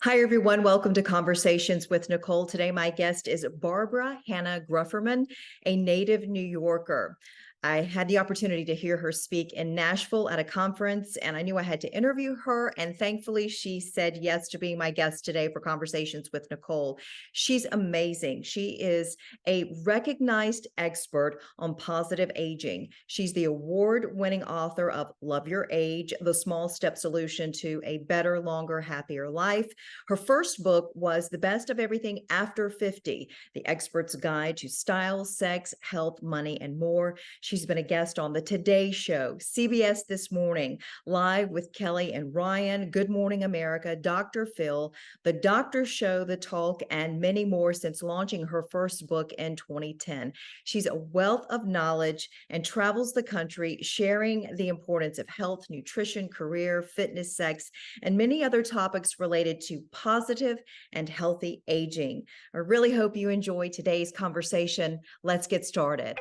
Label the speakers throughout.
Speaker 1: Hi, everyone. Welcome to Conversations with Nicole. Today, my guest is Barbara Hannah Grufferman, a native New Yorker. I had the opportunity to hear her speak in Nashville at a conference, and I knew I had to interview her. And thankfully, she said yes to being my guest today for Conversations with Nicole. She's amazing. She is a recognized expert on positive aging. She's the award-winning author of Love Your Age, The Small Step Solution to a Better, Longer, Happier Life. Her first book was The Best of Everything After 50, The Expert's Guide to Style, Sex, Health, Money, and More. She's been a guest on the Today Show, CBS This Morning, Live with Kelly and Ryan, Good Morning America, Dr. Phil, The Doctor Show, The Talk, and many more since launching her first book in 2010. She's a wealth of knowledge and travels the country sharing the importance of health, nutrition, career, fitness, sex, and many other topics related to positive and healthy aging. I really hope you enjoy today's conversation. Let's get started.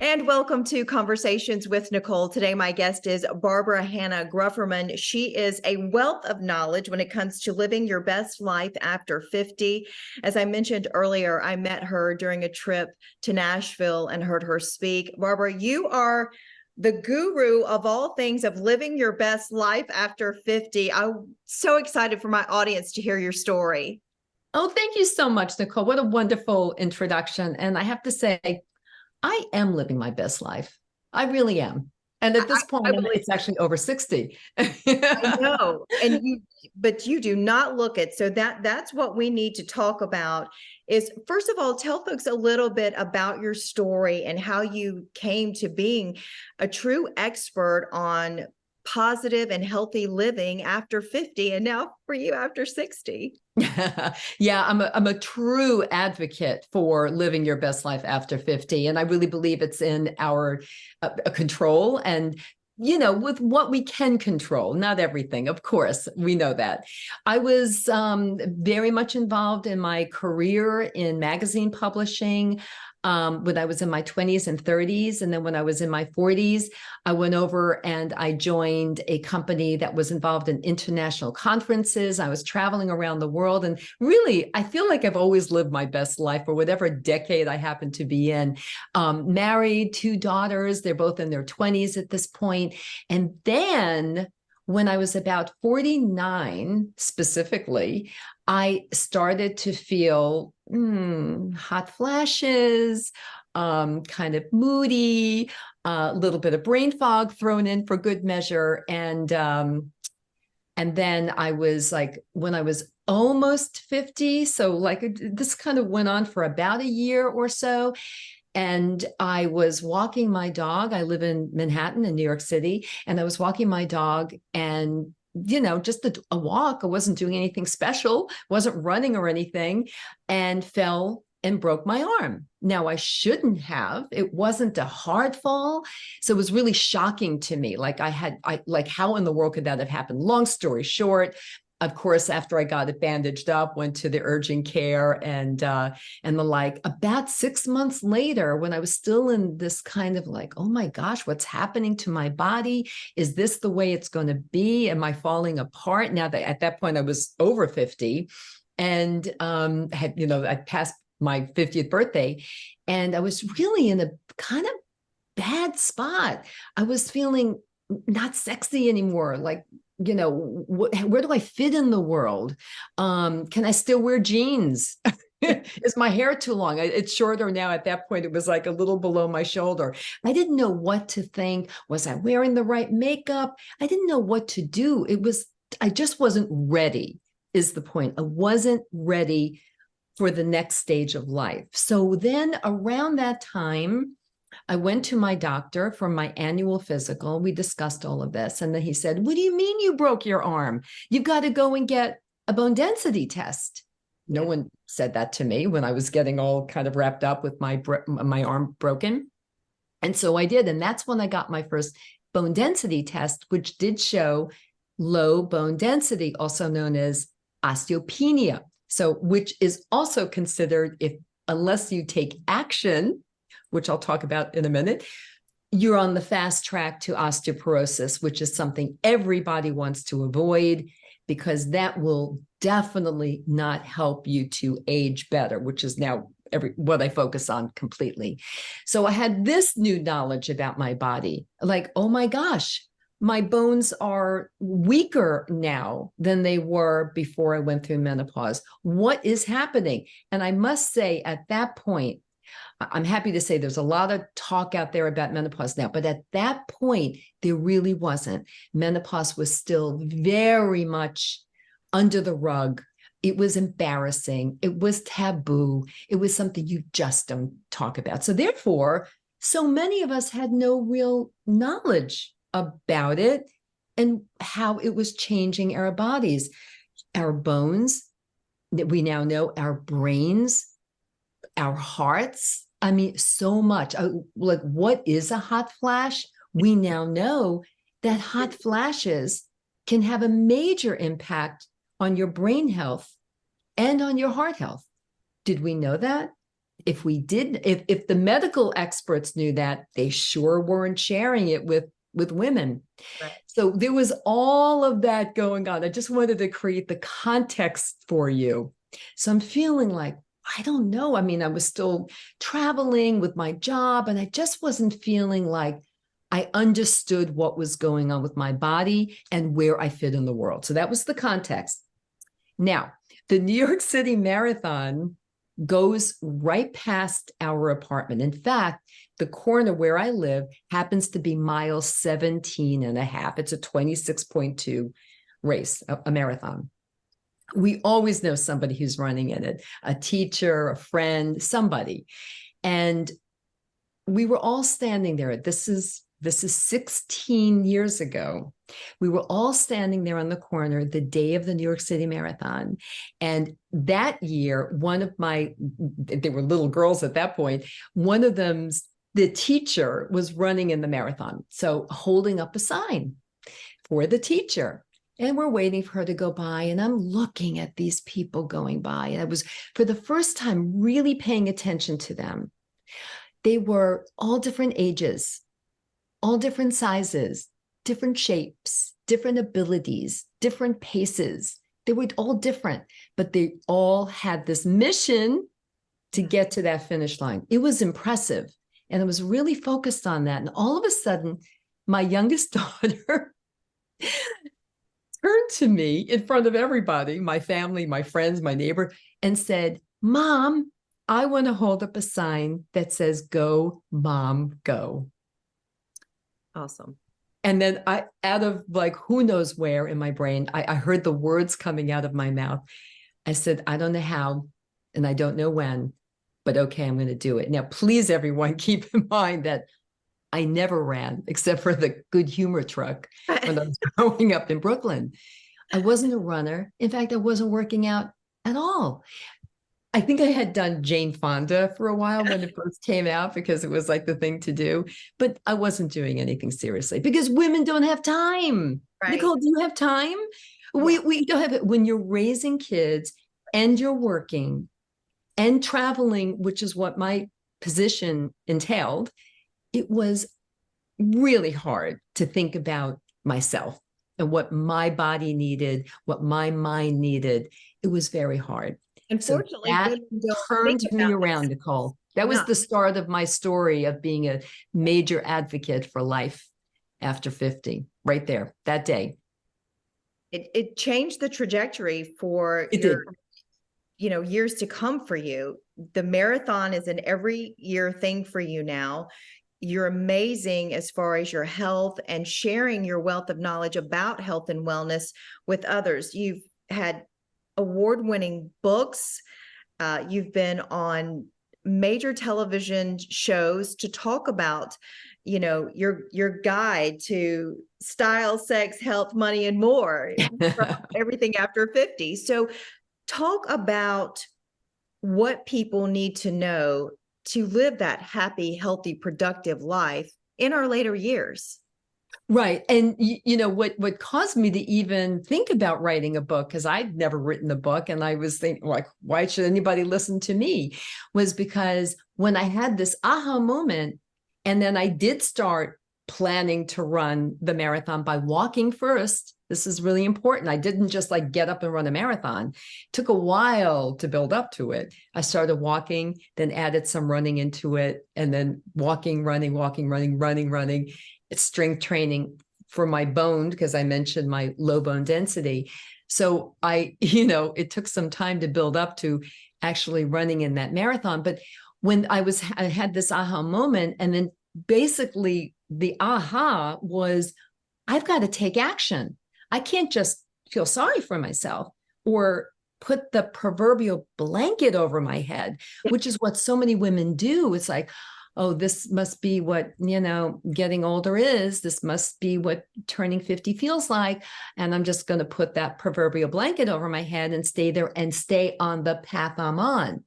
Speaker 1: And welcome to Conversations with Nicole. Today, my guest is Barbara Hannah Grufferman. She is a wealth of knowledge when it comes to living your best life after 50. As I mentioned earlier, I met her during a trip to Nashville and heard her speak. Barbara, you are the guru of all things of living your best life after 50. I'm so excited for my audience to hear your story.
Speaker 2: Oh, thank you so much, Nicole. What a wonderful introduction. And I have to say, I am living my best life. I really am. And at this point, it's actually over 60.
Speaker 1: I know. But you do not look it. So that's what we need to talk about is, first of all, tell folks a little bit about your story and how you came to being a true expert on positive and healthy living after 50, and now for you after 60.
Speaker 2: Yeah, I'm a true advocate for living your best life after 50. And I really believe it's in our control and, you know, with what we can control, not everything. Of course, we know that. I was very much involved in my career in magazine publishing when I was in my 20s and 30s. And then when I was in my 40s, I went over and I joined a company that was involved in international conferences. I was traveling around the world. And really, I feel like I've always lived my best life for whatever decade I happen to be in. Married, 2 daughters. They're both in their 20s at this point. And then when I was about 49 specifically, I started to feel hot flashes, kind of moody, a little bit of brain fog thrown in for good measure. And then I was like, when I was almost 50, so like this kind of went on for about a year or so. And I was walking my dog. I live in Manhattan in New York City. And I was walking my dog and, you know, just a walk. I wasn't doing anything special, wasn't running or anything, and fell and broke my arm. Now, I shouldn't have. It wasn't a hard fall. So it was really shocking to me. Like like, how in the world could that have happened? Long story short, of course, after I got it bandaged up, went to the urgent care and the like. About 6 months later, when I was still in this kind of like, oh my gosh, what's happening to my body? Is this the way it's going to be? Am I falling apart? Now that at that point I was over 50 and had, you know, I passed my 50th birthday, and I was really in a kind of bad spot. I was feeling not sexy anymore. Like, you know, where do I fit in the world? Can I still wear jeans? Is my hair too long? It's shorter now. At that point, it was like a little below my shoulder. I didn't know what to think. Was I wearing the right makeup? I didn't know what to do. I just wasn't ready, is the point. I wasn't ready for the next stage of life. So then around that time, I went to my doctor for my annual physical. We discussed all of this. And then he said, what do you mean you broke your arm? You've got to go and get a bone density test. No one said that to me when I was getting all kind of wrapped up with my arm broken. And so I did. And that's when I got my first bone density test, which did show low bone density, also known as osteopenia. So, which is also considered, if unless you take action which I'll talk about in a minute, you're on the fast track to osteoporosis, which is something everybody wants to avoid, because that will definitely not help you to age better, which is now what I focus on completely. So I had this new knowledge about my body, like, oh my gosh, my bones are weaker now than they were before I went through menopause. What is happening? And I must say, at that point, I'm happy to say there's a lot of talk out there about menopause now, but at that point, there really wasn't. Menopause was still very much under the rug. It was embarrassing. It was taboo. It was something you just don't talk about. So therefore, so many of us had no real knowledge about it and how it was changing our bodies, our bones, that we now know, our brains, our hearts. I mean, so much. Like, what is a hot flash? We now know that hot flashes can have a major impact on your brain health and on your heart health. Did we know that? If we did, if the medical experts knew that, they sure weren't sharing it with women.
Speaker 1: Right.
Speaker 2: So there was all of that going on. I just wanted to create the context for you. So I'm feeling like, I don't know. I mean, I was still traveling with my job, and I just wasn't feeling like I understood what was going on with my body and where I fit in the world. So that was the context. Now, the New York City Marathon goes right past our apartment. In fact, the corner where I live happens to be mile 17 and a half. It's a 26.2 race, a marathon. We always know somebody who's running in it, a teacher, a friend, somebody. And we were all standing there. This is 16 years ago. We were all standing there on the corner the day of the New York City Marathon. And that year, they were little girls at that point, one of them's, the teacher was running in the marathon. So holding up a sign for the teacher. And we're waiting for her to go by. And I'm looking at these people going by. And I was, for the first time, really paying attention to them. They were all different ages, all different sizes, different shapes, different abilities, different paces. They were all different, but they all had this mission to get to that finish line. It was impressive. And I was really focused on that. And all of a sudden, my youngest daughter turned to me in front of everybody, my family, my friends, my neighbor, and said, "Mom, I want to hold up a sign that says, 'Go, Mom, go.'"
Speaker 1: Awesome.
Speaker 2: And then I, out of like, who knows where in my brain, I heard the words coming out of my mouth. I said, "I don't know how, and I don't know when, but okay, I'm going to do it." Now, please, everyone, keep in mind that I never ran except for the Good Humor truck when I was growing up in Brooklyn. I wasn't a runner. In fact, I wasn't working out at all. I think I had done Jane Fonda for a while when it first came out because it was like the thing to do, but I wasn't doing anything seriously because women don't have time.
Speaker 1: Right.
Speaker 2: Nicole, do you have time?
Speaker 1: Yeah.
Speaker 2: We don't have it. When you're raising kids and you're working and traveling, which is what my position entailed, it was really hard to think about myself and what my body needed, what my mind needed. It was very hard.
Speaker 1: Unfortunately,
Speaker 2: so that
Speaker 1: women don't
Speaker 2: turned
Speaker 1: think
Speaker 2: me
Speaker 1: about
Speaker 2: around,
Speaker 1: this.
Speaker 2: Nicole. That was
Speaker 1: No.
Speaker 2: the start of my story of being a major advocate for life after 50, right there, that day.
Speaker 1: It changed the trajectory for
Speaker 2: It
Speaker 1: your,
Speaker 2: did.
Speaker 1: years to come for you. The marathon is an every year thing for you now. You're amazing as far as your health and sharing your wealth of knowledge about health and wellness with others. You've had award-winning books. You've been on major television shows to talk about, your guide to style, sex, health, money, and more, from everything after 50. So talk about what people need to know to live that happy, healthy, productive life in our later years.
Speaker 2: Right. And you know what caused me to even think about writing a book, because I'd never written a book and I was thinking, like, why should anybody listen to me? Was because when I had this aha moment, and then I did start planning to run the marathon by walking first. This is really important. I didn't just like get up and run a marathon. It took a while to build up to it. I started walking, then added some running into it, and then walking, running, running. It's strength training for my bone, because I mentioned my low bone density. So it took some time to build up to actually running in that marathon. But when I had this aha moment, and then basically the aha was, I've got to take action. I can't just feel sorry for myself or put the proverbial blanket over my head, which is what so many women do. It's like, oh, this must be what, getting older is. This must be what turning 50 feels like. And I'm just going to put that proverbial blanket over my head and stay there and stay on the path I'm on.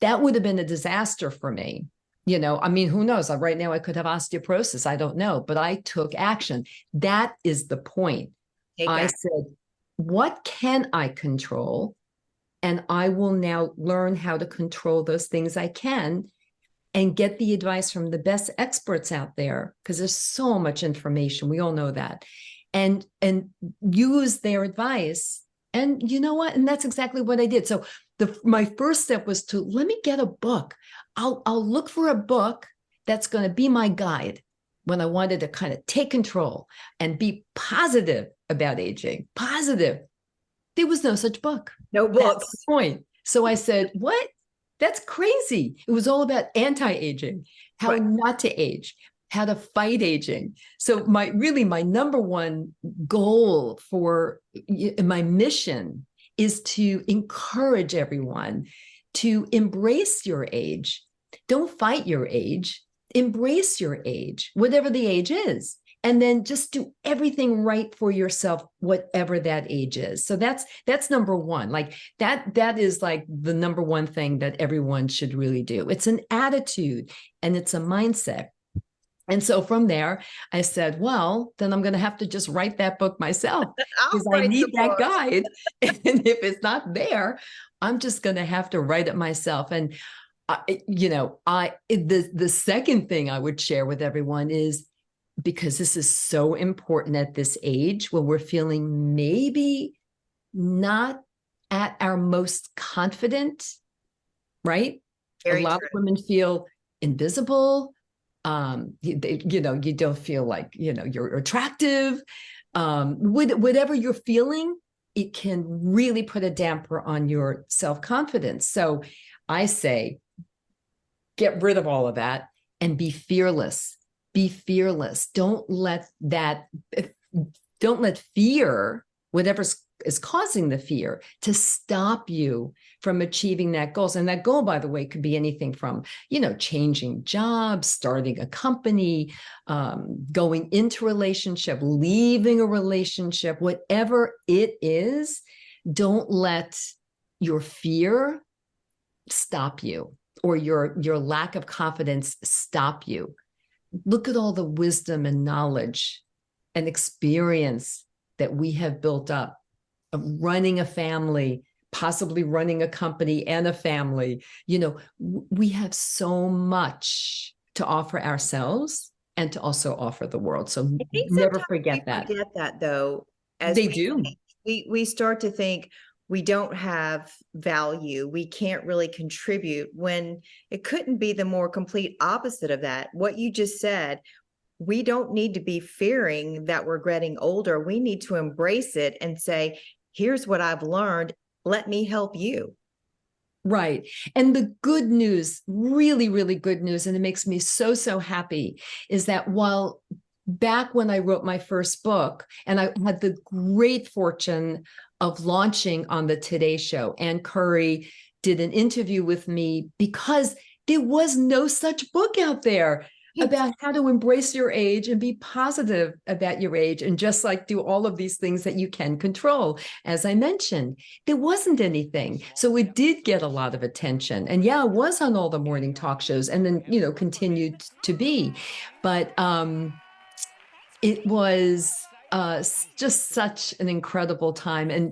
Speaker 2: That would have been a disaster for me. Who knows? Right now I could have osteoporosis. I don't know, but I took action. That is the point. I said, what can I control? And I will now learn how to control those things I can, and get the advice from the best experts out there, because there's so much information. We all know that. And use their advice. And you know what? And that's exactly what I did. So my first step was to let me get a book. I'll look for a book that's going to be my guide when I wanted to kind of take control and be positive about aging. Positive. There was no such book.
Speaker 1: No books.
Speaker 2: That's the point. So I said, what? That's crazy. It was all about anti-aging, how not to age, how to fight aging. So my number one goal for my mission is to encourage everyone to embrace your age. Don't fight your age. Embrace your age, whatever the age is. And then just do everything right for yourself, whatever that age is. So that's number one. Like that is like the number one thing that everyone should really do. It's an attitude and it's a mindset. And so from there, I said, well, then I'm going to have to just write that book myself, because I need that guide. And if it's not there, I'm just going to have to write it myself. And the second thing I would share with everyone is, because this is so important at this age when we're feeling maybe not at our most confident, right?
Speaker 1: Very
Speaker 2: a lot
Speaker 1: true.
Speaker 2: of women feel invisible. You don't feel like, you're attractive. Whatever you're feeling, it can really put a damper on your self-confidence. So I say, get rid of all of that and be fearless. Be fearless. Don't let fear, whatever is causing the fear, to stop you from achieving that goal. And that goal, by the way, could be anything from, changing jobs, starting a company, going into a relationship, leaving a relationship, whatever it is. Don't let your fear stop you, or your lack of confidence stop you. Look at all the wisdom and knowledge and experience that we have built up of running a family, possibly running a company and a family. We have so much to offer ourselves and to also offer the world. So never forget that.
Speaker 1: Forget that, though. As
Speaker 2: they do.
Speaker 1: We start to think we don't have value. We can't really contribute, when it couldn't be the more complete opposite of that. What you just said, we don't need to be fearing that we're getting older. We need to embrace it and say, here's what I've learned. Let me help you.
Speaker 2: Right. And the good news, really, really good news, and it makes me so, so happy, is that while back when I wrote my first book, and I had the great fortune of launching on the Today Show, Ann Curry did an interview with me, because there was no such book out there about how to embrace your age and be positive about your age, and just like do all of these things that you can control. As I mentioned, there wasn't anything. So it did get a lot of attention. And yeah, it was on all the morning talk shows, and then, continued to be. But It was just such an incredible time.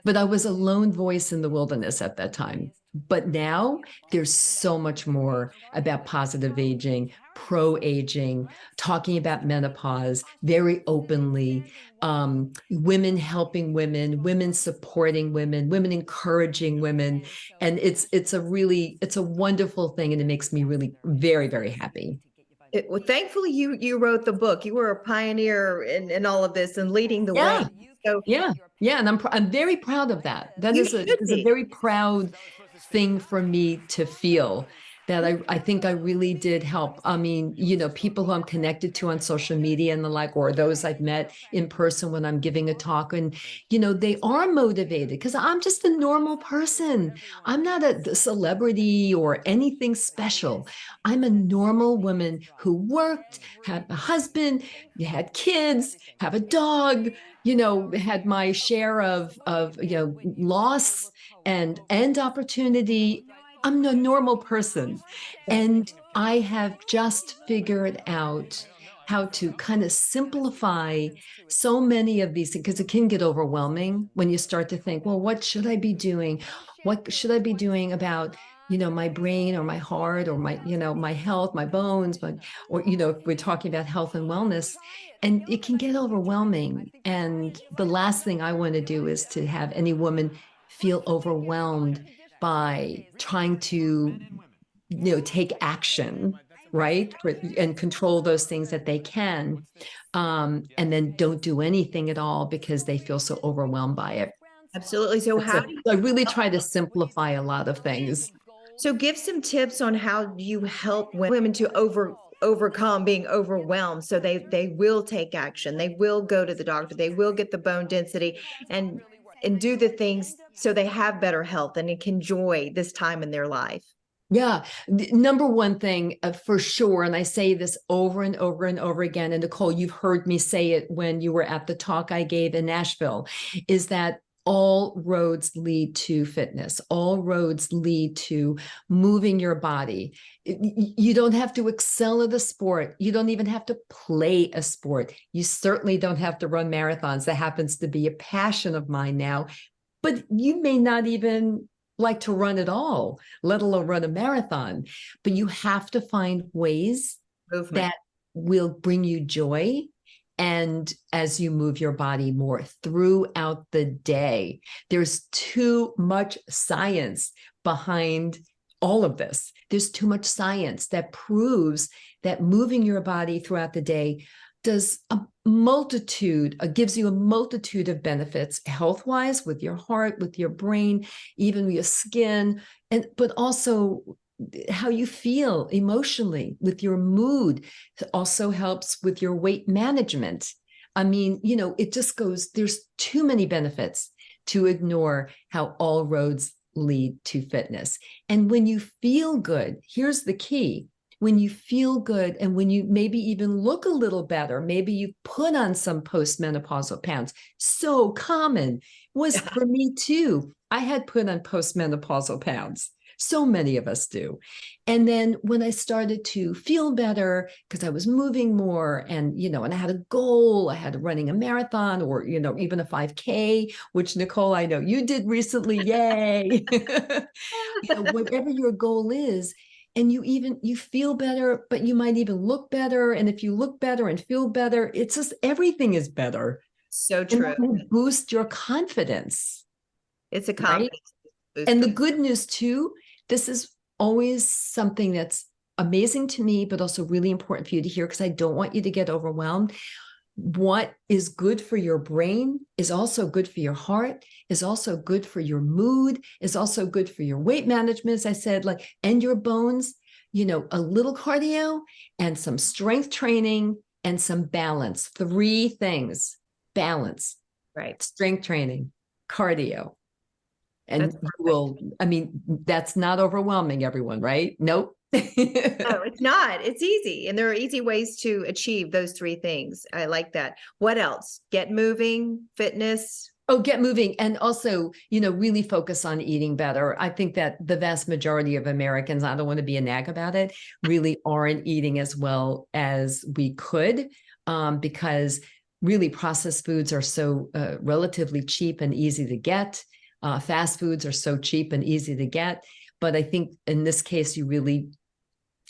Speaker 2: But I was a lone voice in the wilderness at that time. But now there's so much more about positive aging, pro-aging, talking about menopause very openly, women helping women, women supporting women, women encouraging women. And it's a wonderful thing. And it makes me really very, very happy.
Speaker 1: Well, thankfully, you wrote the book. You were a pioneer in all of this and leading the way.
Speaker 2: Yeah.
Speaker 1: So
Speaker 2: Yeah. And I'm very proud of that. That
Speaker 1: you
Speaker 2: is
Speaker 1: should
Speaker 2: a
Speaker 1: be.
Speaker 2: very proud thing for me to feel that I think I really did help. I mean, people who I'm connected to on social media and the like, or those I've met in person when I'm giving a talk, and, they are motivated because I'm just a normal person. I'm not a celebrity or anything special. I'm a normal woman who worked, had a husband, had kids, have a dog, had my share of loss and opportunity. I'm a normal person. And I have just figured out how to kind of simplify so many of these things, because it can get overwhelming when you start to think, well, what should I be doing? What should I be doing about, my brain or my heart or my health, my bones, or, if we're talking about health and wellness, and it can get overwhelming. And the last thing I want to do is to have any woman feel overwhelmed by trying to, take action, right? And control those things that they can. And then don't do anything at all because they feel so overwhelmed by it.
Speaker 1: Absolutely. So
Speaker 2: I really try to simplify a lot of things.
Speaker 1: so give some tips on how you help women to overcome being overwhelmed, so they will take action, they will go to the doctor, they will get the bone density and do the things so they have better health and can enjoy this time in their life.
Speaker 2: Yeah. Number one thing for sure, and I say this over and over and over again, and Nicole, you've heard me say it when you were at the talk I gave in Nashville, is that all roads lead to fitness. All roads lead to moving your body. You don't have to excel at a sport. You don't even have to play a sport. You certainly don't have to run marathons. That happens to be a passion of mine now. But you may not even like to run at all, let alone run a marathon. But you have to find ways
Speaker 1: Movement.
Speaker 2: that will bring you joy. And as you move your body more throughout the day, there's too much science behind all of this. There's too much science that proves that moving your body throughout the day does a multitude, gives you a multitude of benefits, health-wise, with your heart, with your brain, even with your skin, but also how you feel emotionally, with your mood. It also helps with your weight management. I mean, it just goes, there's too many benefits to ignore how all roads lead to fitness. And when you feel good, here's the key. When you feel good and when you maybe even look a little better, maybe you put on some postmenopausal pounds. So common was for me too. I had put on postmenopausal pounds. So many of us do. And then when I started to feel better because I was moving more and, and I had a goal, I had running a marathon or, even a 5K, which Nicole, I know you did recently. Yay. Whatever your goal is, and you feel better, but you might even look better. And if you look better and feel better, it's just everything is better.
Speaker 1: So true.
Speaker 2: And that will boost your confidence.
Speaker 1: It's a confidence
Speaker 2: booster. And the good news too, this is always something that's amazing to me, but also really important for you to hear, because I don't want you to get overwhelmed. What is good for your brain is also good for your heart, is also good for your mood, is also good for your weight management, as I said, and your bones. A little cardio and some strength training and some balance. 3 things: balance,
Speaker 1: right?
Speaker 2: Strength training, cardio. And that's not overwhelming, everyone, right? Nope.
Speaker 1: No, it's not. It's easy. And there are easy ways to achieve those 3 things. I like that. What else? Get moving, fitness.
Speaker 2: Oh, get moving. And also, really focus on eating better. I think that the vast majority of Americans, I don't want to be a nag about it, really aren't eating as well as we could, because really processed foods are so relatively cheap and easy to get. Fast foods are so cheap and easy to get. But I think in this case,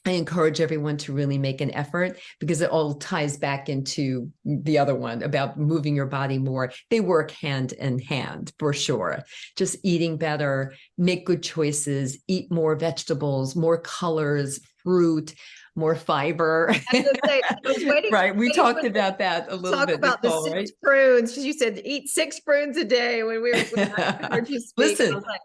Speaker 2: I encourage everyone to really make an effort, because it all ties back into the other one about moving your body more. They work hand in hand for sure. Just eating better, make good choices, eat more vegetables, more colors, fruit, more fiber.
Speaker 1: I was waiting.
Speaker 2: Right. We talked about that a little bit.
Speaker 1: Talk about
Speaker 2: Nicole,
Speaker 1: the 6
Speaker 2: right?
Speaker 1: prunes. You said eat 6 prunes a day when I heard you speak.
Speaker 2: Listen,
Speaker 1: I was like,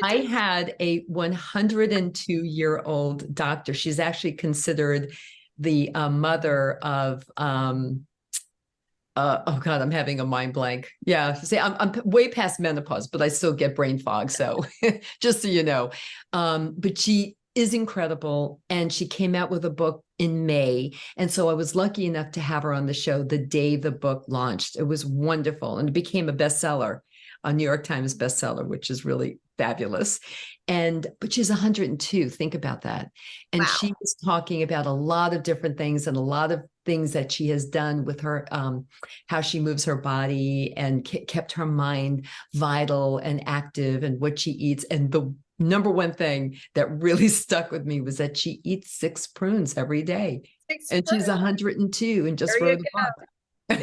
Speaker 2: I had a 102-year-old doctor. She's actually considered the mother of, oh God, I'm having a mind blank. Yeah, see, I'm way past menopause, but I still get brain fog. So just so you know, but she is incredible. And she came out with a book in May. And so I was lucky enough to have her on the show the day the book launched. It was wonderful. And it became a bestseller, a New York Times bestseller, which is really fabulous. But she's 102. Think about that. And
Speaker 1: wow.
Speaker 2: she was talking about a lot of different things and a lot of things that she has done with her, how she moves her body and kept her mind vital and active, and what she eats. And the number one thing that really stuck with me was that she eats 6 prunes every day. And she's 102 and just wrote a book.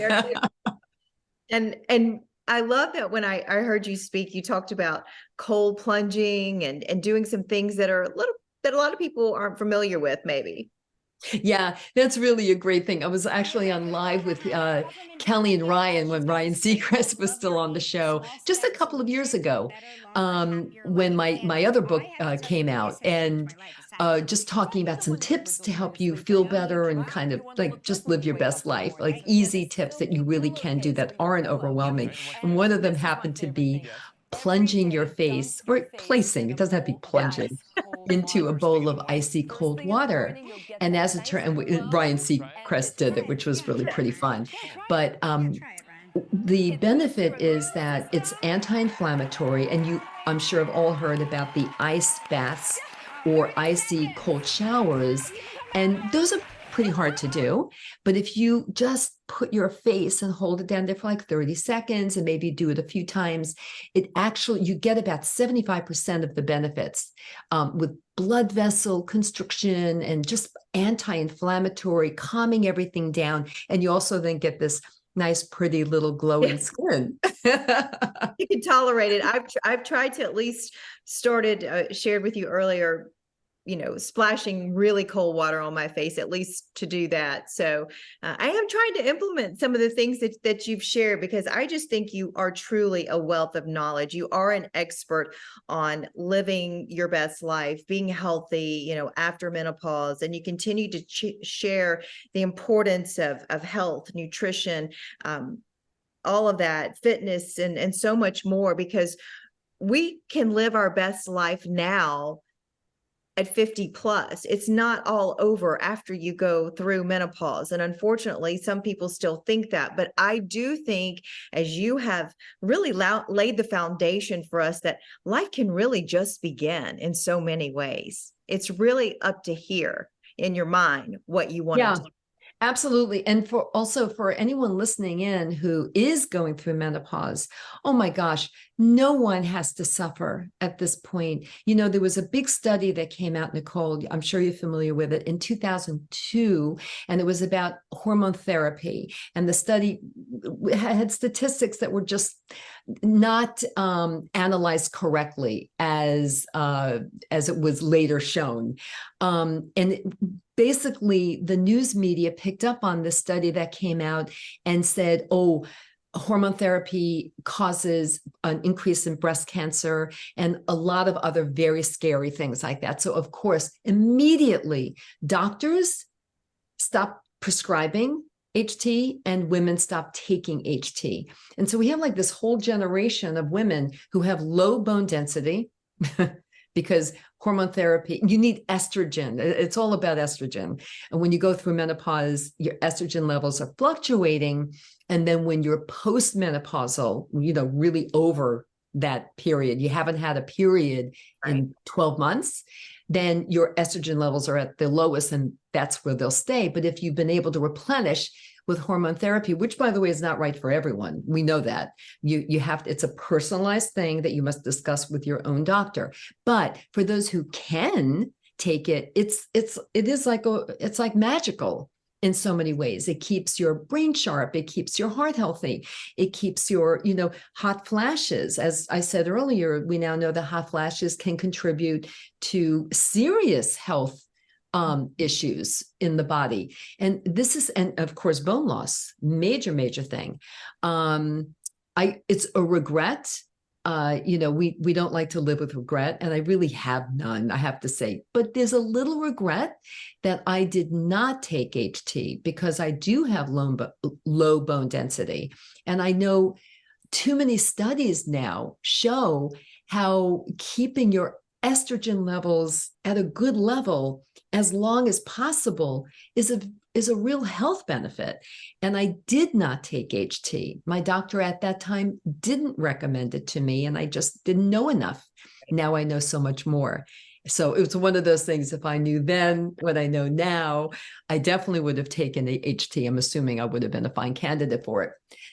Speaker 1: And I love that when I heard you speak, you talked about cold plunging and doing some things that a lot of people aren't familiar with, maybe.
Speaker 2: Yeah, that's really a great thing. I was actually on live with Kelly and Ryan when Ryan Seacrest was still on the show just a couple of years ago, when my other book came out, and just talking about some tips to help you feel better and kind of like just live your best life, like easy tips that you really can do that aren't overwhelming. And one of them happened to be plunging your face, or placing, it doesn't have to be plunging, into a bowl of icy cold water. And as it turned, and Ryan Seacrest did it, which was really pretty fun. But the benefit is that it's anti-inflammatory, and I'm sure have all heard about the ice baths or icy cold showers. And those are pretty hard to do. But if you just put your face and hold it down there for like 30 seconds and maybe do it a few times, you get about 75% of the benefits, with blood vessel constriction and just anti-inflammatory, calming everything down. And you also then get this nice, pretty little glowing skin.
Speaker 1: You can tolerate it. I've tried to at least shared with you earlier, splashing really cold water on my face, at least to do that. So I am trying to implement some of the things that you've shared, because I just think you are truly a wealth of knowledge. You are an expert on living your best life, being healthy, after menopause, and you continue to share the importance of health, nutrition, all of that, fitness, and so much more, because we can live our best life now at 50 plus. It's not all over after you go through menopause. And unfortunately, some people still think that. But I do think, as you have really laid the foundation for us, that life can really just begin in so many ways. It's really up to here in your mind what you want to do.
Speaker 2: Absolutely. And for anyone listening in who is going through menopause, oh my gosh, no one has to suffer at this point. There was a big study that came out, Nicole, I'm sure you're familiar with it, in 2002, and it was about hormone therapy. And the study had statistics that were just not analyzed correctly as it was later shown. Basically, the news media picked up on this study that came out and said, oh, hormone therapy causes an increase in breast cancer and a lot of other very scary things like that. So, of course, immediately doctors stopped prescribing HT and women stopped taking HT. And so we have like this whole generation of women who have low bone density, because hormone therapy, you need estrogen. It's all about estrogen. And when you go through menopause, your estrogen levels are fluctuating. And then when you're postmenopausal, really over that period, you haven't had a period in 12 months, then your estrogen levels are at the lowest, and that's where they'll stay. But if you've been able to replenish with hormone therapy, which by the way is not right for everyone, we know that you have to, it's a personalized thing that you must discuss with your own doctor. But for those who can take it, it's like magical in so many ways. It keeps your brain sharp. It keeps your heart healthy. It keeps your, hot flashes. As I said earlier, we now know that hot flashes can contribute to serious health issues in the body. And of course, bone loss, major thing. It's a regret. We don't like to live with regret, and I really have none, I have to say. But there's a little regret that I did not take HT, because I do have low bone density. And I know too many studies now show how keeping your estrogen levels at a good level as long as possible is a real health benefit. And I did not take HT. My doctor at that time didn't recommend it to me, and I just didn't know enough. Now I know so much more. So it was one of those things, if I knew then what I know now, I definitely would have taken the HT. I'm assuming I would have been a fine candidate for it.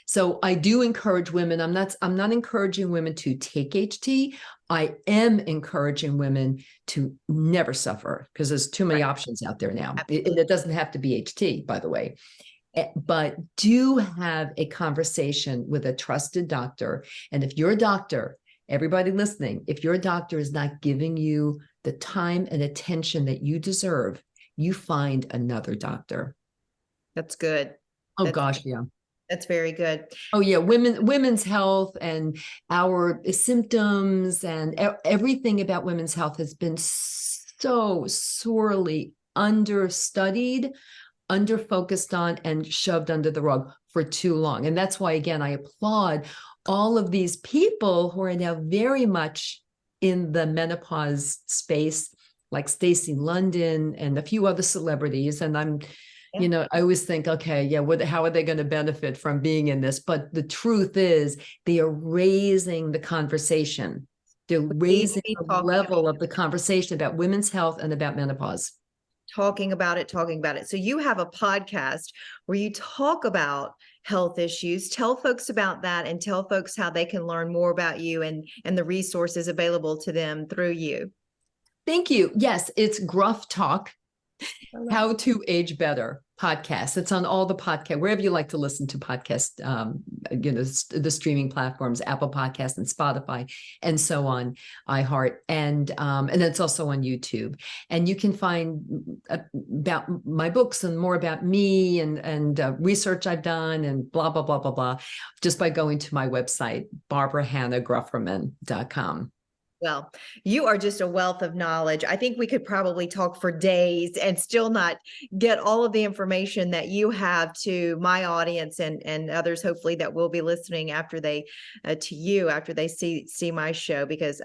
Speaker 2: So I do encourage women. I'm not encouraging women to take HT. I am encouraging women to never suffer, because there's too many options out there now. It doesn't have to be HT, by the way. But do have a conversation with a trusted doctor. And if your doctor, everybody listening, if your doctor is not giving you the time and attention that you deserve, you find another doctor.
Speaker 1: That's good.
Speaker 2: Yeah.
Speaker 1: That's very good.
Speaker 2: Oh yeah, women's health and our symptoms and everything about women's health has been so sorely understudied, under-focused on, and shoved under the rug for too long. And that's why, again, I applaud all of these people who are now very much in the menopause space, like Stacey London and a few other celebrities. And I always think, okay, how are they going to benefit from being in this? But the truth is, they are raising the conversation. They're raising the level of the conversation about women's health and about menopause.
Speaker 1: Talking about it. So you have a podcast where you talk about health issues. Tell folks about that, and tell folks how they can learn more about you and the resources available to them through you.
Speaker 2: Thank you. Yes, it's Gruff Talk. How to Age Better podcast. It's on all the podcast, wherever you like to listen to podcasts, the streaming platforms, Apple Podcasts and Spotify and so on, iHeart. And it's also on YouTube. And you can find about my books and more about me and research I've done and blah, blah, blah, blah, blah, just by going to my website, BarbaraHannahGrufferman.com.
Speaker 1: Well, you are just a wealth of knowledge. I think we could probably talk for days and still not get all of the information that you have to my audience and others, hopefully, that will be listening after they see my show, because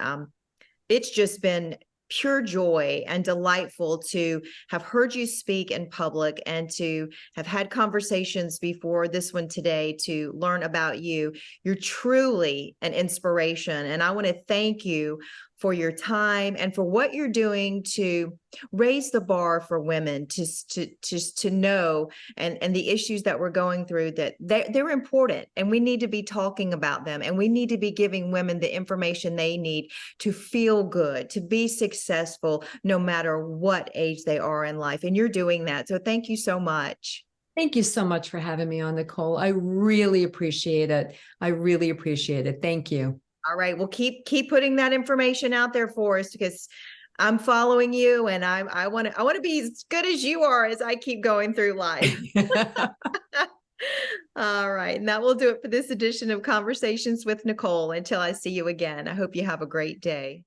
Speaker 1: it's just been pure joy and delightful to have heard you speak in public and to have had conversations before this one today to learn about you. You're truly an inspiration. And I want to thank you for your time and for what you're doing to raise the bar for women to know and the issues that we're going through, that they're important and we need to be talking about them, and we need to be giving women the information they need to feel good, to be successful, no matter what age they are in life. And you're doing that. So thank you so much.
Speaker 2: Thank you so much for having me on, Nicole. I really appreciate it. Thank you.
Speaker 1: All right. Well, keep putting that information out there for us, because I'm following you and I want to be as good as you are as I keep going through life. All right. And that will do it for this edition of Conversations with Nicole. Until I see you again, I hope you have a great day.